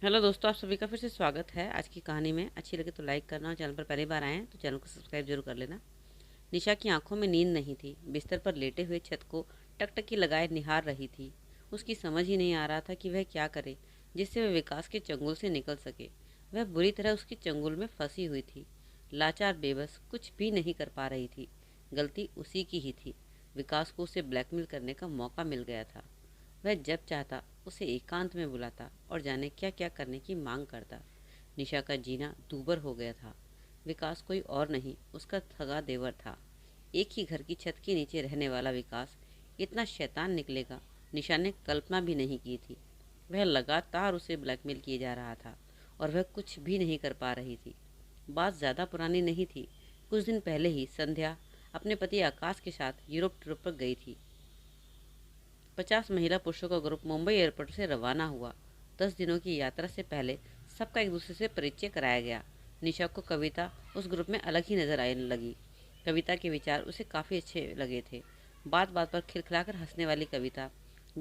Hello दोस्तों, आप सभी का फिर से स्वागत है आज की कहानी में। अच्छी लगे तो लाइक करना और चैनल पर पहली बार आए हैं तो चैनल को सब्सक्राइब जरूर कर लेना। निशा की आंखों में नींद नहीं थी। बिस्तर पर लेटे हुए छत को टकटकी लगाए निहार रही थी। उसकी समझ ही नहीं आ रहा था कि वह क्या करे जिससे वह विकास के चंगुल से निकल सके। वह बुरी तरह उसकी चंगुल में फंसी हुई थी। लाचार बेबस कुछ भी नहीं कर पा रही थी। गलती उसी की ही थी। विकास को उसे ब्लैकमेल करने का मौका मिल गया था। वह जब चाहता उसे एकांत में बुलाता और जाने क्या क्या करने की मांग करता। निशा का जीना दूभर हो गया था। विकास कोई और नहीं, उसका सगा देवर था। एक ही घर की छत के नीचे रहने वाला विकास इतना शैतान निकलेगा, निशा ने कल्पना भी नहीं की थी। वह लगातार उसे ब्लैकमेल किए जा रहा था और वह कुछ भी नहीं कर पा रही थी। बात ज़्यादा पुरानी नहीं थी। कुछ दिन पहले ही संध्या अपने पति आकाश के साथ यूरोप ट्रिप पर गई थी। 50 महिला पुरुषों का ग्रुप मुंबई एयरपोर्ट से रवाना हुआ। 10 दिनों की यात्रा से पहले सबका एक दूसरे से परिचय कराया गया। निशा को कविता उस ग्रुप में अलग ही नजर आने लगी। कविता के विचार उसे काफ़ी अच्छे लगे थे। बात बात पर खिलखिलाकर हंसने वाली कविता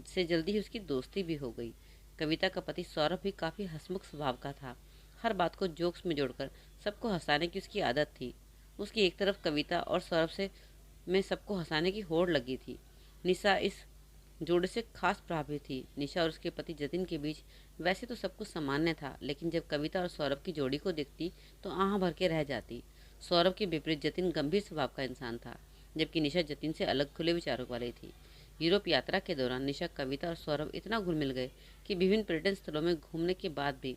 से जल्दी ही उसकी दोस्ती भी हो गई। कविता का पति सौरभ भी काफ़ी हंसमुख स्वभाव का था। हर बात को जोक्स में जोड़कर सबको हंसाने की उसकी आदत थी। उसकी एक तरफ कविता और सौरभ से में सबको हंसाने की होड़ लगी थी। निशा इस जोड़े से खास प्रभावित थी। निशा और उसके पति जतिन के बीच वैसे तो सब कुछ सामान्य था, लेकिन जब कविता और सौरभ की जोड़ी को देखती तो आह भर के रह जाती। सौरभ के विपरीत जतिन गंभीर स्वभाव का इंसान था, जबकि निशा जतिन से अलग खुले विचारों वाली थी। यूरोप यात्रा के दौरान निशा, कविता और सौरभ इतना घुल मिल गए कि विभिन्न पर्यटन स्थलों में घूमने के बाद भी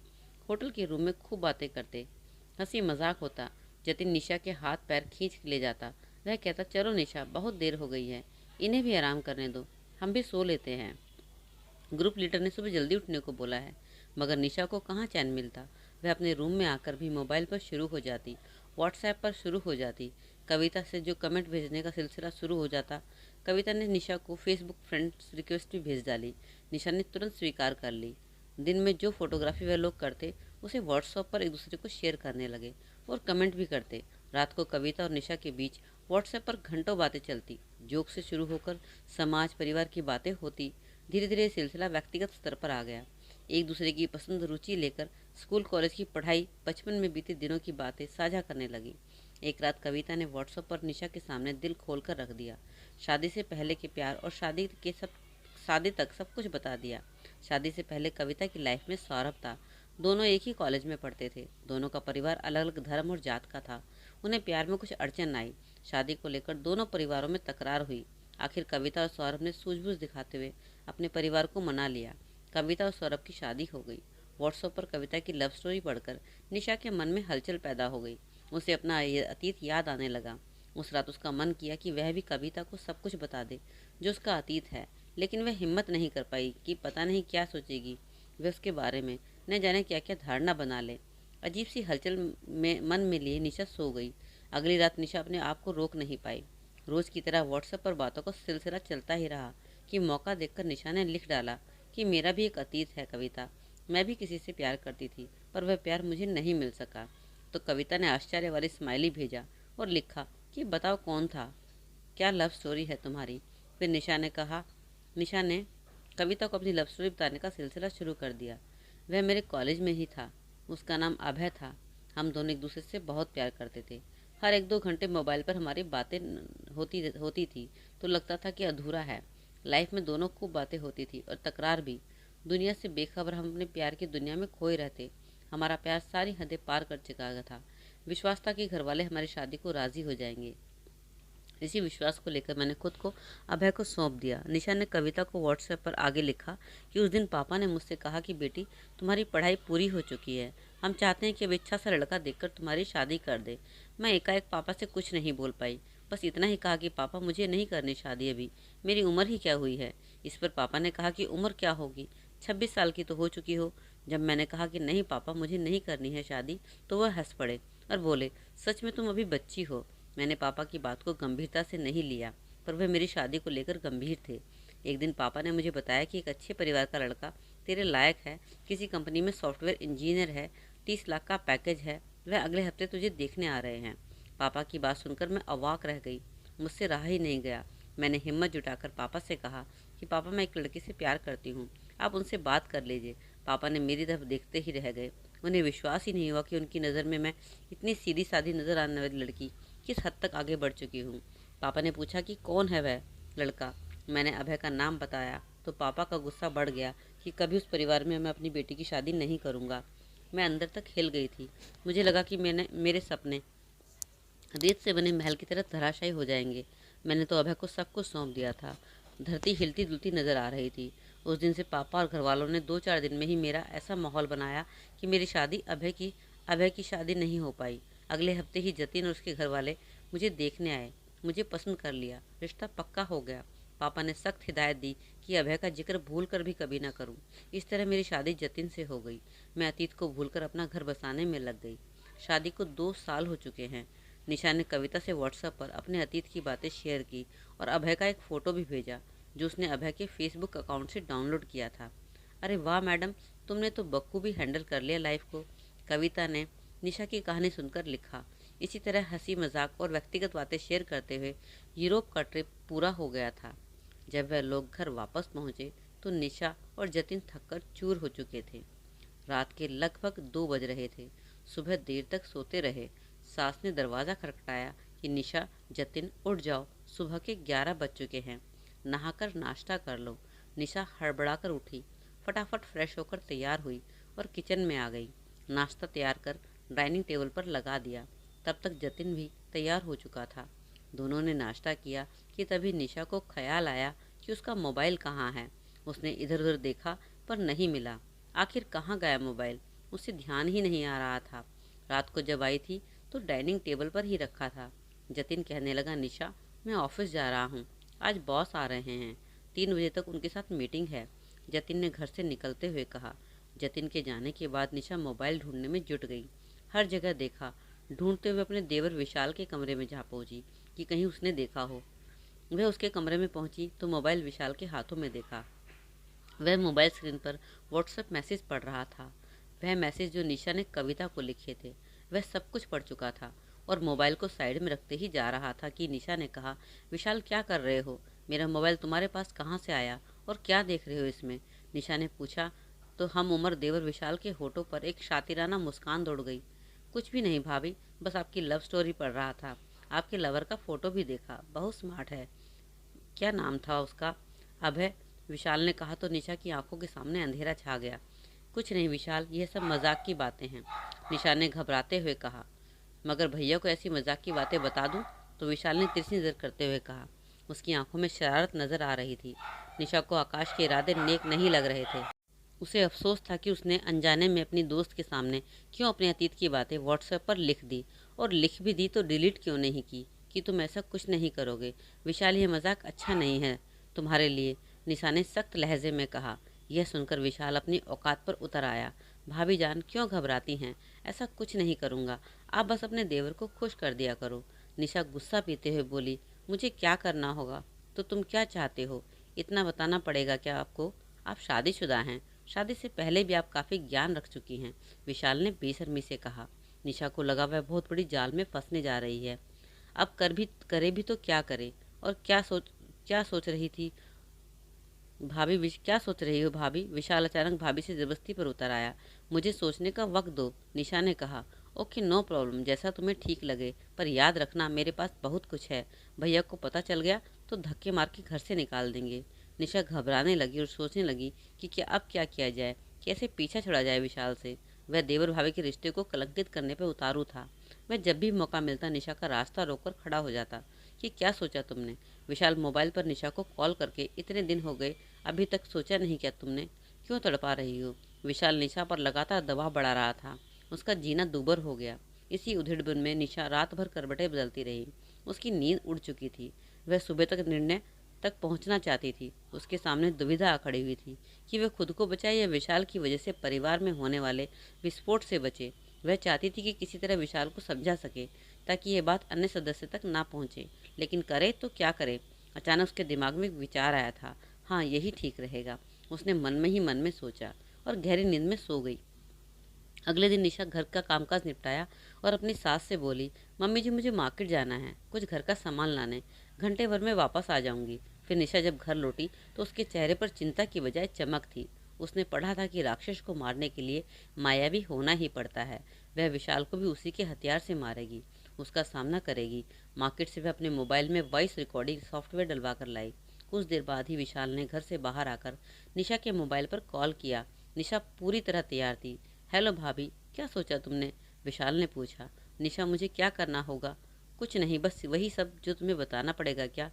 होटल के रूम में खूब बातें करते, हंसी मजाक होता। जतिन निशा के हाथ पैर खींच ले जाता। वह कहता, चलो निशा, बहुत देर हो गई है, इन्हें भी आराम करने दो, हम भी सो लेते हैं। ग्रुप लीडर ने सुबह जल्दी उठने को बोला है, मगर निशा को कहाँ चैन मिलता। वह अपने रूम में आकर भी मोबाइल पर शुरू हो जाती, व्हाट्सएप पर शुरू हो जाती। कविता से जो कमेंट भेजने का सिलसिला शुरू हो जाता। कविता ने निशा को फेसबुक फ्रेंड्स रिक्वेस्ट भी भेज डाली। निशा ने तुरंत स्वीकार कर ली। दिन में जो फोटोग्राफी वह लोग करते उसे व्हाट्सएप पर एक दूसरे को शेयर करने लगे और कमेंट भी करते। रात को कविता और निशा के बीच व्हाट्सएप पर घंटों बातें चलती। जोक से शुरू होकर समाज परिवार की बातें होती। धीरे धीरे सिलसिला व्यक्तिगत स्तर पर आ गया। एक दूसरे की पसंद रुचि लेकर स्कूल कॉलेज की पढ़ाई, बचपन में बीते दिनों की बातें साझा करने लगी। एक रात कविता ने व्हाट्सएप पर निशा के सामने दिल खोल कर रख दिया। शादी से पहले के प्यार और शादी तक सब कुछ बता दिया। शादी से पहले कविता की लाइफ में सौरभ था। दोनों एक ही कॉलेज में पढ़ते थे। दोनों का परिवार अलग अलग धर्म और जात का था। उन्हें प्यार में कुछ अड़चन आई। शादी को लेकर दोनों परिवारों में तकरार हुई। आखिर कविता और सौरभ ने सूझबूझ दिखाते हुए अपने परिवार को मना लिया। कविता और सौरभ की शादी हो गई। व्हाट्सएप पर कविता की लव स्टोरी पढ़कर निशा के मन में हलचल पैदा हो गई। उसे अपना अतीत याद आने लगा। उस रात उसका मन किया कि वह भी कविता को सब कुछ बता दे जो उसका अतीत है, लेकिन वह हिम्मत नहीं कर पाई कि पता नहीं क्या सोचेगी। वह उसके बारे में न जाने क्या क्या धारणा बना ले। अजीब सी हलचल में मन में लिए निशा सो गई। अगली रात निशा अपने आप को रोक नहीं पाई। रोज की तरह व्हाट्सएप पर बातों का सिलसिला चलता ही रहा कि मौका देखकर निशा ने लिख डाला कि मेरा भी एक अतीत है कविता। मैं भी किसी से प्यार करती थी, पर वह प्यार मुझे नहीं मिल सका। तो कविता ने आश्चर्य वाली स्माइली भेजा और लिखा कि बताओ कौन था, क्या लव स्टोरी है तुम्हारी। फिर निशा ने कविता को अपनी लव स्टोरी बताने का सिलसिला शुरू कर दिया। वह मेरे कॉलेज में ही था। उसका नाम अभय था। हम दोनों एक दूसरे से बहुत प्यार करते थे। हर एक दो घंटे मोबाइल पर हमारी बातें होती थी तो लगता था कि अधूरा है। लाइफ में दोनों खूब बातें होती थी और तकरार भी। दुनिया से बेखबर हम अपने प्यार की दुनिया में खोए रहते। हमारा प्यार सारी हदें पार कर चुका था। विश्वास था कि घर वाले हमारी शादी को राजी हो जाएंगे। इसी विश्वास को लेकर मैंने खुद को अभय को सौंप दिया। निशा ने कविता को व्हाट्सएप पर आगे लिखा कि उस दिन पापा ने मुझसे कहा कि बेटी, तुम्हारी पढ़ाई पूरी हो चुकी है। हम चाहते हैं कि अब अच्छा सा लड़का देखकर तुम्हारी शादी कर दे। मैं एकाएक पापा से कुछ नहीं बोल पाई। बस इतना ही कहा कि पापा, मुझे नहीं करनी शादी अभी, मेरी उम्र ही क्या हुई है। इस पर पापा ने कहा कि उम्र क्या होगी, 26 साल की तो हो चुकी हो। जब मैंने कहा कि नहीं पापा, मुझे नहीं करनी है शादी, तो वह हंस पड़े और बोले, सच में तुम अभी बच्ची हो। मैंने पापा की बात को गंभीरता से नहीं लिया, पर वह मेरी शादी को लेकर गंभीर थे। एक दिन पापा ने मुझे बताया कि एक अच्छे परिवार का लड़का तेरे लायक है, किसी कंपनी में सॉफ्टवेयर इंजीनियर है, 30 लाख का पैकेज है, वह अगले हफ्ते तुझे देखने आ रहे हैं। पापा की बात सुनकर मैं अवाक रह गई। मुझसे रहा ही नहीं गया। मैंने हिम्मत जुटाकर पापा से कहा कि पापा, मैं एक लड़के से प्यार करती हूँ, आप उनसे बात कर लीजिए। पापा ने मेरी तरफ देखते ही रह गए। उन्हें विश्वास ही नहीं हुआ कि उनकी नज़र में मैं इतनी सीधी सादी नज़र आने वाली लड़की किस हद तक आगे बढ़ चुकी हूँ। पापा ने पूछा कि कौन है वह लड़का। मैंने अभय का नाम बताया तो पापा का गुस्सा बढ़ गया कि कभी उस परिवार में मैं अपनी बेटी की शादी नहीं करूँगा। मैं अंदर तक हिल गई थी। मुझे लगा कि मेरे सपने रेत से बने महल की तरह धराशायी हो जाएंगे। मैंने तो अभय को सब कुछ सौंप दिया था। धरती हिलती डुलती नजर आ रही थी। उस दिन से पापा और घर वालों ने 2-4 दिन में ही मेरा ऐसा माहौल बनाया कि मेरी शादी अभय की शादी नहीं हो पाई। अगले हफ्ते ही जतिन और उसके घर वाले मुझे देखने आए। मुझे पसंद कर लिया, रिश्ता पक्का हो गया। पापा ने सख्त हिदायत दी कि अभय का जिक्र भूल कर भी कभी ना करूं। इस तरह मेरी शादी जतिन से हो गई। मैं अतीत को भूलकर अपना घर बसाने में लग गई। शादी को 2 साल हो चुके हैं। निशा ने कविता से व्हाट्सएप पर अपने अतीत की बातें शेयर की और अभय का एक फ़ोटो भी भेजा जो उसने अभय के फेसबुक अकाउंट से डाउनलोड किया था। अरे वाह मैडम, तुमने तो बखूबी हैंडल कर लिया लाइफ को, कविता ने निशा की कहानी सुनकर लिखा। इसी तरह हंसी मजाक और व्यक्तिगत बातें शेयर करते हुए यूरोप का ट्रिप पूरा हो गया था। जब वह लोग घर वापस पहुंचे तो निशा और जतिन थककर चूर हो चुके थे। रात के लगभग 2 बज रहे थे। सुबह देर तक सोते रहे। सास ने दरवाज़ा खटखटाया कि निशा, जतिन उठ जाओ, सुबह के 11 बज चुके हैं, नहाकर नाश्ता कर लो। निशा हड़बड़ाकर उठी, फटाफट फ्रेश होकर तैयार हुई और किचन में आ गई। नाश्ता तैयार कर डाइनिंग टेबल पर लगा दिया। तब तक जतिन भी तैयार हो चुका था। दोनों ने नाश्ता किया कि तभी निशा को ख्याल आया कि उसका मोबाइल कहाँ है। उसने इधर उधर देखा पर नहीं मिला। आखिर कहाँ गया मोबाइल, उसे ध्यान ही नहीं आ रहा था। रात को जब आई थी तो डाइनिंग टेबल पर ही रखा था। जतिन कहने लगा, निशा मैं ऑफिस जा रहा हूँ, आज बॉस आ रहे हैं, 3 बजे तक उनके साथ मीटिंग है। जतिन ने घर से निकलते हुए कहा। जतिन के जाने के बाद निशा मोबाइल ढूंढने में जुट गई। हर जगह देखा। ढूंढते हुए अपने देवर विशाल के कमरे में जा पहुंची कि कहीं उसने देखा हो। वह उसके कमरे में पहुंची तो मोबाइल विशाल के हाथों में देखा। वह मोबाइल स्क्रीन पर व्हाट्सएप मैसेज पढ़ रहा था। वह मैसेज जो निशा ने कविता को लिखे थे। वह सब कुछ पढ़ चुका था और मोबाइल को साइड में रखते ही जा रहा था कि निशा ने कहा, विशाल क्या कर रहे हो, मेरा मोबाइल तुम्हारे पास कहाँ से आया और क्या देख रहे हो इसमें। निशा ने पूछा तो हम उम्र देवर विशाल के होठों पर एक शातिराना मुस्कान दौड़ गई। कुछ भी नहीं भाभी, बस आपकी लव स्टोरी पढ़ रहा था। आपके लवर का फोटो भी देखा, बहुत स्मार्ट है। क्या नाम था उसका? अभय, विशाल ने कहा तो निशा की आंखों के सामने अंधेरा छा गया। कुछ नहीं विशाल, यह सब मजाक की बातें हैं, निशा ने घबराते हुए कहा। मगर भैया को ऐसी मजाक की बातें बता दूं? तो विशाल ने तिरछी नजर करते हुए कहा। उसकी आंखों में शरारत नजर आ रही थी। निशा को आकाश के इरादे नेक नहीं लग रहे थे। उसे अफसोस था कि उसने अनजाने में अपनी दोस्त के सामने क्यों अपने अतीत की बातें व्हाट्सएप पर लिख दी, और लिख भी दी तो डिलीट क्यों नहीं की कि तुम ऐसा कुछ नहीं करोगे विशाल, यह मजाक अच्छा नहीं है तुम्हारे लिए, निशा ने सख्त लहजे में कहा। यह सुनकर विशाल अपनी औकात पर उतर आया। भाभी जान क्यों घबराती हैं, ऐसा कुछ नहीं करूँगा, आप बस अपने देवर को खुश कर दिया करो। निशा गुस्सा पीते हुए बोली, मुझे क्या करना होगा, तो तुम क्या चाहते हो, इतना बताना पड़ेगा क्या आपको? आप शादीशुदा हैं, शादी से पहले भी आप काफ़ी ज्ञान रख चुकी हैं, विशाल ने बेशर्मी से कहा। निशा को लगा वह बहुत बड़ी जाल में फंसने जा रही है। अब करे भी तो क्या करे, और क्या सोच रही थी भाभी, क्या सोच रही हो भाभी? विशाल अचानक भाभी से जबरदस्ती पर उतर आया। मुझे सोचने का वक्त दो, निशा ने कहा। ओके नो प्रॉब्लम, जैसा तुम्हें ठीक लगे, पर याद रखना मेरे पास बहुत कुछ है, भैया को पता चल गया तो धक्के मार के घर से निकाल देंगे। निशा घबराने लगी और सोचने लगी कि अब क्या किया जाए, कैसे पीछा छुड़ा जाए विशाल से। वह देवर भाभी के रिश्ते को कलंकित करने पर उतारू था। वह जब भी मौका मिलता निशा का रास्ता रोककर खड़ा हो जाता कि क्या सोचा तुमने? विशाल मोबाइल पर निशा को कॉल करके, इतने दिन हो गए अभी तक सोचा नहीं क्या तुमने, क्यों तड़पा रही हो? विशाल निशा पर लगातार दबाव बढ़ा रहा था। उसका जीना दूभर हो गया। इसी उधेड़बुन में निशा रात भर करवटें बदलती रही। उसकी नींद उड़ चुकी थी। वह सुबह तक निर्णय तक पहुंचना चाहती थी। उसके सामने दुविधा आ खड़ी हुई थी कि वह खुद को बचाए या विशाल की वजह से परिवार में होने वाले विस्फोट से बचे। वह चाहती थी कि किसी तरह विशाल को समझा सके ताकि ये बात अन्य सदस्य तक ना पहुंचे, लेकिन करे तो क्या करे? अचानक उसके दिमाग में एक विचार आया था। हाँ, यही ठीक रहेगा, उसने मन में ही मन में सोचा और गहरी नींद में सो गई। अगले दिन निशा घर का कामकाज निपटाया और अपनी सास से बोली, मम्मी जी मुझे मार्केट जाना है, कुछ घर का सामान लाने, घंटे भर में वापस आ जाऊंगी। फिर निशा जब घर लौटी तो उसके चेहरे पर चिंता की बजाय चमक थी। उसने पढ़ा था कि राक्षस को मारने के लिए मायावी होना ही पड़ता है। वह विशाल को भी उसी के हथियार से मारेगी, उसका सामना करेगी। मार्केट से वह अपने मोबाइल में वॉइस रिकॉर्डिंग सॉफ्टवेयर डलवा कर लाई। कुछ देर बाद ही विशाल ने घर से बाहर आकर निशा के मोबाइल पर कॉल किया। निशा पूरी तरह तैयार थी। हेलो भाभी, क्या सोचा तुमने? विशाल ने पूछा। निशा, मुझे क्या करना होगा? कुछ नहीं, बस वही सब जो तुम्हें बताना पड़ेगा। क्या?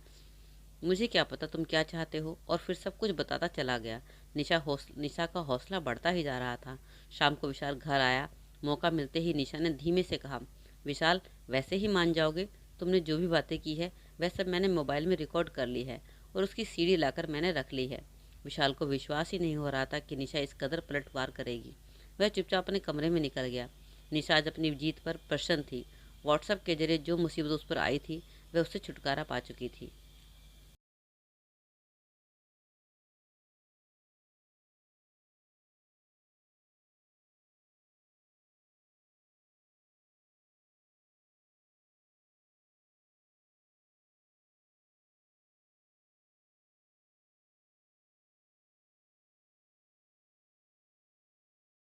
मुझे क्या पता तुम क्या चाहते हो? और फिर सब कुछ बताता चला गया। निशा का हौसला बढ़ता ही जा रहा था। शाम को विशाल घर आया। मौका मिलते ही निशा ने धीमे से कहा, विशाल, वैसे ही मान जाओगे? तुमने जो भी बातें की है वह सब मैंने मोबाइल में रिकॉर्ड कर ली है और उसकी सीडी लाकर मैंने रख ली है। विशाल को विश्वास ही नहीं हो रहा था कि निशा इस कदर पलटवार करेगी। वह चुपचाप अपने कमरे में निकल गया। निशा आज अपनी जीत पर प्रसन्न थी। व्हाट्सएप के जरिए जो मुसीबत उस पर आई थी वह उससे छुटकारा पा चुकी थी।